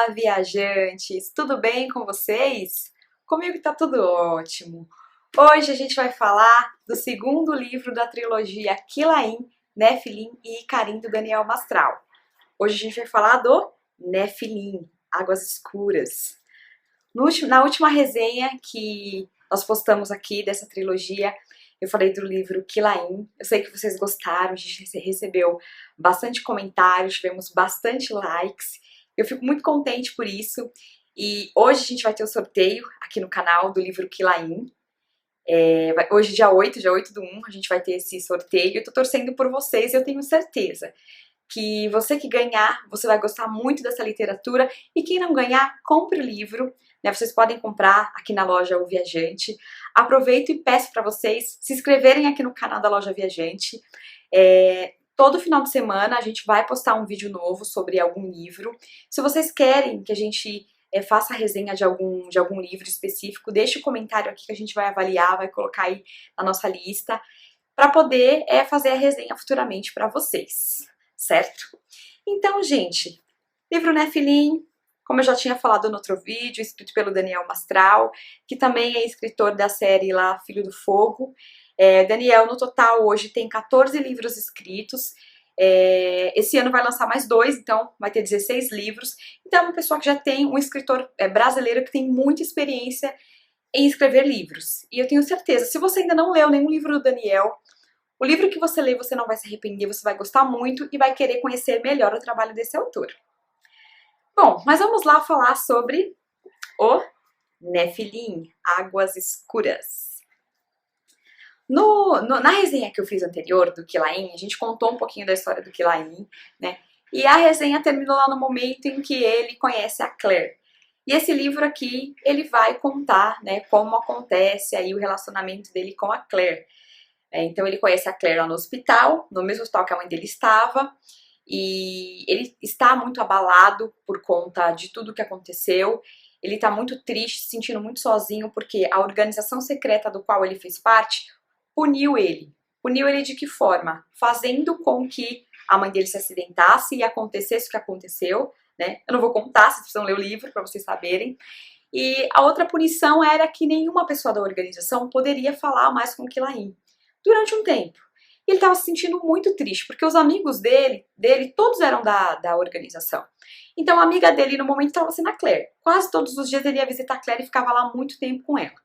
Olá, viajantes! Tudo bem com vocês? Comigo tá tudo ótimo. Hoje a gente vai falar do segundo livro da trilogia Quilaim, Nefilim e Icarim, do Daniel Mastral. Hoje a gente vai falar do Nefilim, Águas Escuras. Na última resenha que nós postamos aqui dessa trilogia, eu falei do livro Quilaim. Eu sei que vocês gostaram, a gente recebeu bastante comentários, tivemos bastante likes. Eu fico muito contente por isso. E hoje a gente vai ter o sorteio aqui no canal do livro Quilaim. Hoje, dia 8/1, a gente vai ter esse sorteio. Eu tô torcendo por vocês e eu tenho certeza que você que ganhar, você vai gostar muito dessa literatura. E quem não ganhar, compre o livro. Né? Vocês podem comprar aqui na loja O Viajante. Aproveito e peço para vocês se inscreverem aqui no canal da loja Viajante. Todo final de semana a gente vai postar um vídeo novo sobre algum livro. Se vocês querem que a gente faça a resenha de algum livro específico, deixe o comentário aqui que a gente vai avaliar, vai colocar aí na nossa lista, para poder fazer a resenha futuramente para vocês, certo? Então, gente, livro Nefilim, como eu já tinha falado no outro vídeo, escrito pelo Daniel Mastral, que também é escritor da série lá Filho do Fogo. Daniel, no total, hoje tem 14 livros escritos. Esse ano vai lançar mais 2, então vai ter 16 livros. Então é uma pessoa que já tem, um escritor brasileiro que tem muita experiência em escrever livros. E eu tenho certeza, se você ainda não leu nenhum livro do Daniel, o livro que você ler você não vai se arrepender, você vai gostar muito e vai querer conhecer melhor o trabalho desse autor. Bom, mas vamos lá falar sobre o Nefilim, Águas Escuras. Na resenha que eu fiz anterior do Quilaim, a gente contou um pouquinho da história do Quilaim, né? E a resenha terminou lá no momento em que ele conhece a Claire. E esse livro aqui, ele vai contar, né, como acontece aí o relacionamento dele com a Claire. Então ele conhece a Claire lá no hospital, no mesmo hospital que a mãe dele estava, e ele está muito abalado por conta de tudo que aconteceu. Ele está muito triste, se sentindo muito sozinho, porque a organização secreta do qual ele fez parte puniu ele. Puniu ele de que forma? Fazendo com que a mãe dele se acidentasse e acontecesse o que aconteceu, né? Eu não vou contar, vocês precisam ler o livro para vocês saberem. E a outra punição era que nenhuma pessoa da organização poderia falar mais com o Quilaim durante um tempo. E ele estava se sentindo muito triste, porque os amigos dele todos eram da organização. Então a amiga dele no momento estava sendo a Claire. Quase todos os dias ele ia visitar a Claire e ficava lá muito tempo com ela.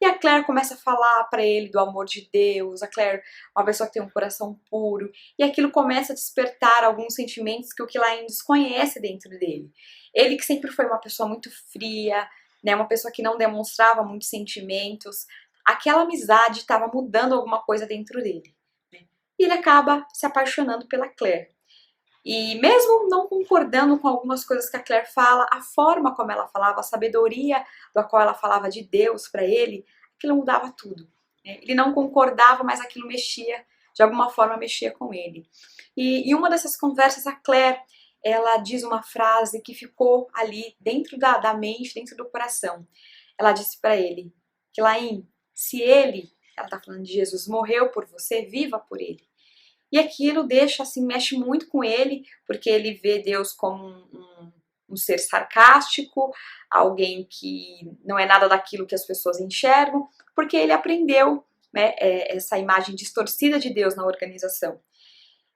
E a Claire começa a falar para ele do amor de Deus, a Claire é uma pessoa que tem um coração puro, e aquilo começa a despertar alguns sentimentos que o Quilaim desconhece dentro dele. Ele que sempre foi uma pessoa muito fria, né, uma pessoa que não demonstrava muitos sentimentos, aquela amizade estava mudando alguma coisa dentro dele. Né? E ele acaba se apaixonando pela Claire. E mesmo não concordando com algumas coisas que a Claire fala, a forma como ela falava, a sabedoria da qual ela falava de Deus para ele, aquilo mudava tudo. Ele não concordava, mas aquilo mexia, de alguma forma mexia com ele. E em uma dessas conversas, a Claire, ela diz uma frase que ficou ali dentro da mente, dentro do coração. Ela disse para ele, Quilaim, se ele, ela está falando de Jesus, morreu por você, viva por ele. E aquilo deixa, assim, mexe muito com ele, porque ele vê Deus como um ser sarcástico, alguém que não é nada daquilo que as pessoas enxergam, porque ele aprendeu, né, essa imagem distorcida de Deus na organização.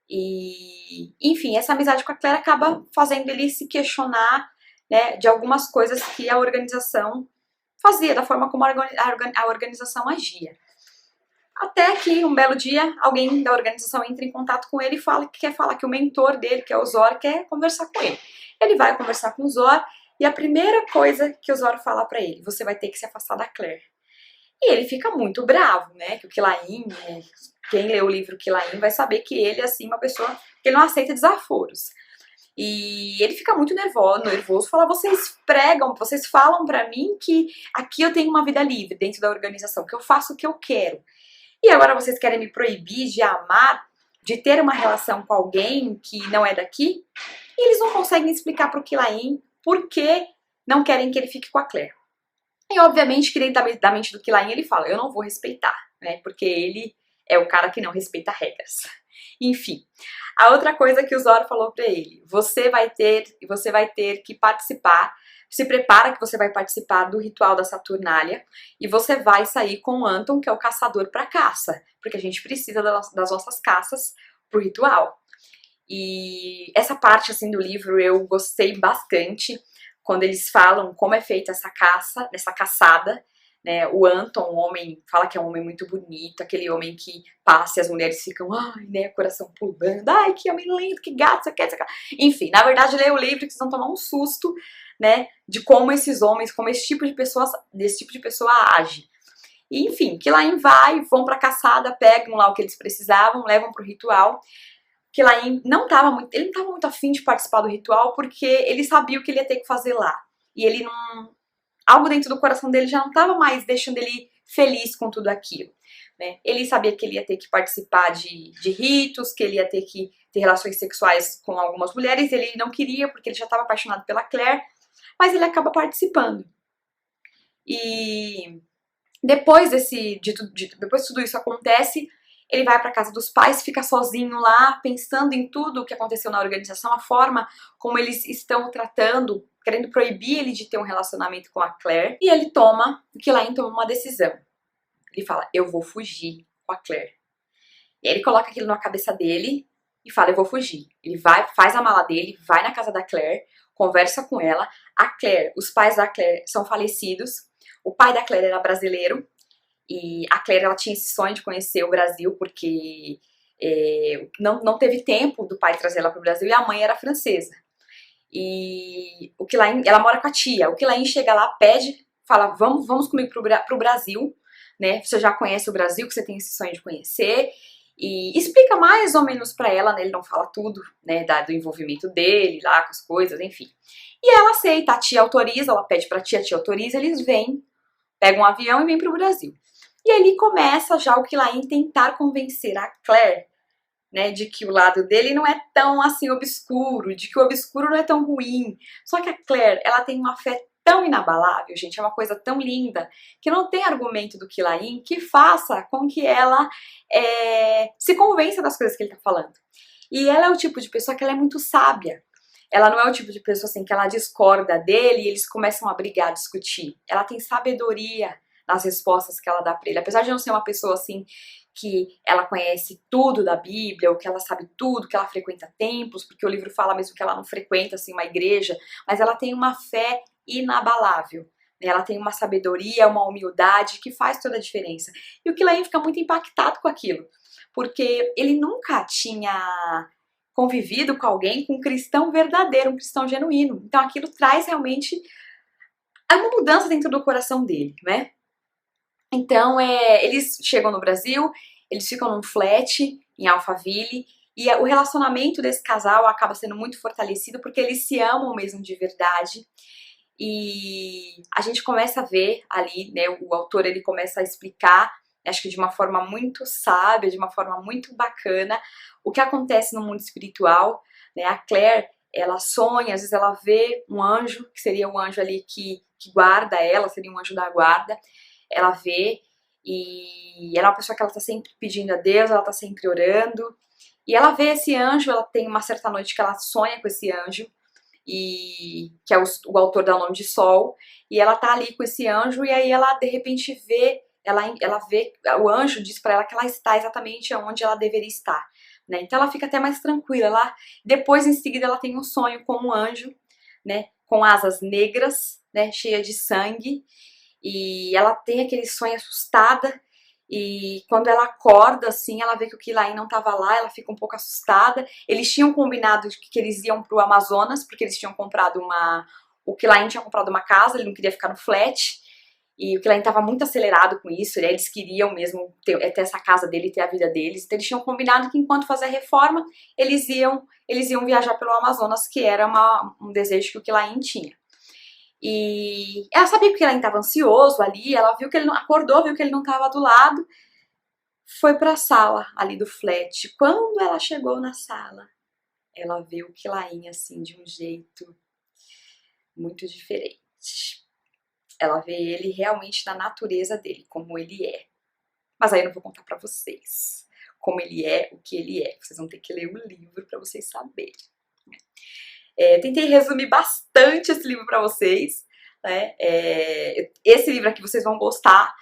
E, enfim, essa amizade com a Claire acaba fazendo ele se questionar, né, de algumas coisas que a organização fazia, da forma como a organização agia. Até que um belo dia alguém da organização entra em contato com ele e fala que quer falar que o mentor dele, que é o Zor, quer conversar com ele. Ele vai conversar com o Zor e a primeira coisa que o Zor fala pra ele, você vai ter que se afastar da Claire. E ele fica muito bravo, né, que o Quilaim, quem lê o livro Quilaim vai saber que ele é assim uma pessoa que ele não aceita desaforos. E ele fica muito nervoso, fala, vocês falam pra mim que aqui eu tenho uma vida livre dentro da organização, que eu faço o que eu quero. E agora vocês querem me proibir de amar, de ter uma relação com alguém que não é daqui? E eles não conseguem explicar para o Quilaim por que não querem que ele fique com a Claire. E obviamente que dentro da mente do Quilaim ele fala, eu não vou respeitar, né? Porque ele é o cara que não respeita regras. Enfim, a outra coisa que o Zoro falou pra ele, você vai ter que participar, se prepara que você vai participar do ritual da Saturnália e você vai sair com o Anton, que é o caçador pra caça, porque a gente precisa das nossas caças pro ritual. E essa parte assim do livro eu gostei bastante, quando eles falam como é feita essa caça, essa caçada, né? O Anton, um homem, fala que é um homem muito bonito, aquele homem que passa e as mulheres ficam, ai, né, coração pulando, ai, que homem lindo, que gato, você quer, você quer. Enfim, na verdade, leia o livro que vocês vão tomar um susto, né, de como esses homens, como esse tipo de pessoa age. E, enfim, Kilain vão pra caçada, pegam lá o que eles precisavam, levam pro ritual. Kilain não estava muito afim de participar do ritual porque ele sabia o que ele ia ter que fazer lá. E ele não, algo dentro do coração dele já não estava mais deixando ele feliz com tudo aquilo, né? Ele sabia que ele ia ter que participar de ritos, que ele ia ter que ter relações sexuais com algumas mulheres, ele não queria porque ele já estava apaixonado pela Claire, mas ele acaba participando. E depois depois que tudo isso acontece, ele vai para casa dos pais, fica sozinho lá, pensando em tudo o que aconteceu na organização, a forma como eles estão tratando, querendo proibir ele de ter um relacionamento com a Claire. E ele Kilain toma uma decisão. Ele fala, eu vou fugir com a Claire. E aí ele coloca aquilo na cabeça dele e fala, eu vou fugir. Ele vai, faz a mala dele, vai na casa da Claire, conversa com ela. A Claire, os pais da Claire são falecidos. O pai da Claire era brasileiro. E a Claire, ela tinha esse sonho de conhecer o Brasil, porque não teve tempo do pai trazer ela para o Brasil, e a mãe era francesa. E o Kilain, ela mora com a tia. O Kilain chega lá, pede, fala, vamos comigo pro Brasil, né? Você já conhece o Brasil, que você tem esse sonho de conhecer. E explica mais ou menos pra ela, né? Ele não fala tudo, né? Do envolvimento dele lá com as coisas, enfim. E ela aceita, a tia autoriza, ela pede pra tia, a tia autoriza, eles vêm, pegam um avião e vêm pro Brasil. E ali começa já o Kilain tentar convencer a Claire, né, de que o lado dele não é tão assim obscuro, de que o obscuro não é tão ruim. Só que a Claire, ela tem uma fé tão inabalável, gente, é uma coisa tão linda, que não tem argumento do Kilain que faça com que ela se convença das coisas que ele tá falando. E ela é o tipo de pessoa que ela é muito sábia. Ela não é o tipo de pessoa assim que ela discorda dele e eles começam a brigar, a discutir. Ela tem sabedoria nas respostas que ela dá pra ele. Apesar de não ser uma pessoa assim que ela conhece tudo da Bíblia, ou que ela sabe tudo, que ela frequenta templos, porque o livro fala mesmo que ela não frequenta assim uma igreja, mas ela tem uma fé inabalável. Ela tem uma sabedoria, uma humildade que faz toda a diferença. E o Kilain fica muito impactado com aquilo, porque ele nunca tinha convivido com alguém, com um cristão verdadeiro, um cristão genuíno. Então aquilo traz realmente uma mudança dentro do coração dele, né? Então, eles chegam no Brasil, eles ficam num flat em Alphaville, e o relacionamento desse casal acaba sendo muito fortalecido porque eles se amam mesmo de verdade. E a gente começa a ver ali, né, o autor ele começa a explicar, acho que de uma forma muito sábia, de uma forma muito bacana, o que acontece no mundo espiritual, né? A Claire, ela sonha, às vezes ela vê um anjo, que seria um anjo ali que guarda ela, seria um anjo da guarda, ela vê, e ela é uma pessoa que ela tá sempre pedindo a Deus, ela tá sempre orando, e ela vê esse anjo, ela tem uma certa noite que ela sonha com esse anjo, e que é o autor dá o nome de Sol, e ela tá ali com esse anjo, e aí ela de repente vê, ela vê, o anjo diz pra ela que ela está exatamente onde ela deveria estar, né? Então ela fica até mais tranquila, depois em seguida ela tem um sonho com um anjo, né, com asas negras, né, cheia de sangue, e ela tem aquele sonho assustada, e quando ela acorda, assim, ela vê que o Kilain não estava lá, ela fica um pouco assustada. Eles tinham combinado que eles iam pro Amazonas, porque eles tinham comprado o Kilain tinha comprado uma casa, ele não queria ficar no flat, e o Kilain estava muito acelerado com isso, né? Eles queriam mesmo ter essa casa dele, ter a vida deles, então eles tinham combinado que enquanto fazia a reforma, eles iam viajar pelo Amazonas, que era um desejo que o Kilain tinha. E ela sabia que o Kilain estava ansioso ali, ela viu que ele não acordou, viu que ele não estava do lado, foi para a sala ali do flat. Quando ela chegou na sala, ela viu o Kilain assim de um jeito muito diferente. Ela vê ele realmente na natureza dele, como ele é. Mas aí eu não vou contar para vocês. como ele é, o que ele é. Vocês vão ter que ler o livro para vocês saberem. Tentei resumir bastante esse livro para vocês, né? Esse livro aqui vocês vão gostar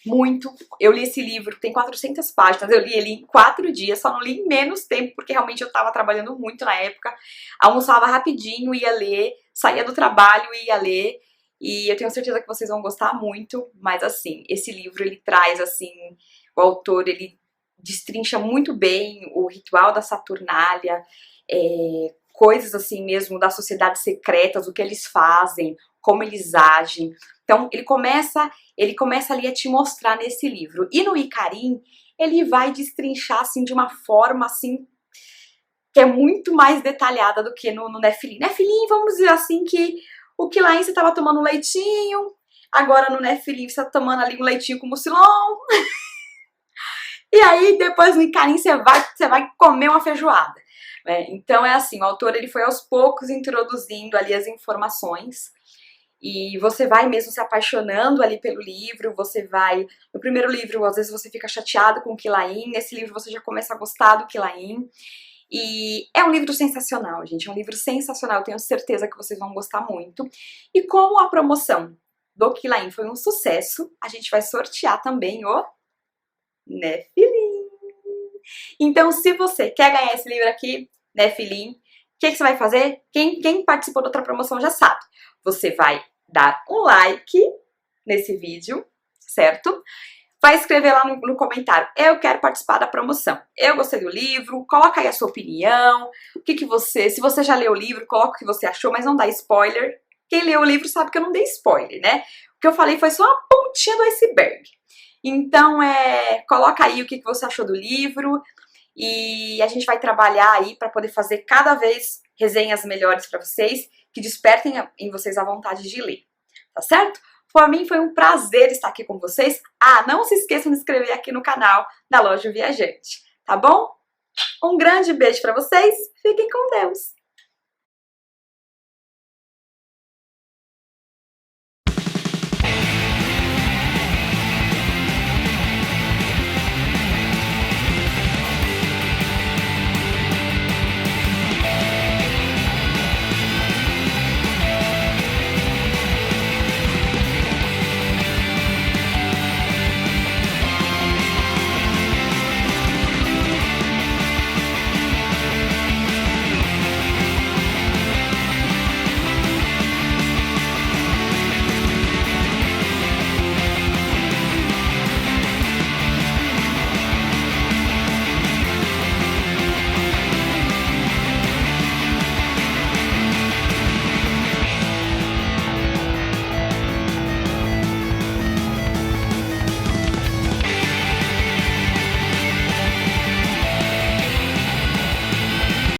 muito. Eu li esse livro, tem 400 páginas, eu li ele em 4 dias, só não li em menos tempo, porque realmente eu tava trabalhando muito na época. Almoçava rapidinho, ia ler, saía do trabalho e ia ler. E eu tenho certeza que vocês vão gostar muito, mas assim, esse livro ele traz assim, o autor ele destrincha muito bem o ritual da Saturnália, coisas assim mesmo das sociedades secretas, o que eles fazem, como eles agem. Então ele começa ali a te mostrar nesse livro. E no Icarim, ele vai destrinchar assim de uma forma assim que é muito mais detalhada do que no Nefilim. Nefilim, vamos dizer assim que o Quilaim você estava tomando um leitinho, agora no Nefilim você tá tomando ali um leitinho com mucilon. E aí depois no Icarim você vai comer uma feijoada. Então é assim, o autor ele foi aos poucos introduzindo ali as informações e você vai mesmo se apaixonando ali pelo livro, você vai... No primeiro livro, às vezes você fica chateado com o Quilaim, nesse livro você já começa a gostar do Quilaim. E é um livro sensacional, gente, é um livro sensacional, eu tenho certeza que vocês vão gostar muito. E como a promoção do Quilaim foi um sucesso, a gente vai sortear também o Nefilim. Então, se você quer ganhar esse livro aqui, Nefilim, o que você vai fazer? Quem participou da outra promoção já sabe. Você vai dar um like nesse vídeo, certo? Vai escrever lá no comentário, eu quero participar da promoção. Eu gostei do livro, coloca aí a sua opinião, se você já leu o livro, coloca o que você achou, mas não dá spoiler. Quem leu o livro sabe que eu não dei spoiler, né? O que eu falei foi só uma pontinha do iceberg. Então, coloca aí o que você achou do livro e a gente vai trabalhar aí para poder fazer cada vez resenhas melhores para vocês, que despertem em vocês a vontade de ler, tá certo? Por mim foi um prazer estar aqui com vocês. Não se esqueçam de se inscrever aqui no canal da Loja Viajante, tá bom? Um grande beijo para vocês, fiquem com Deus!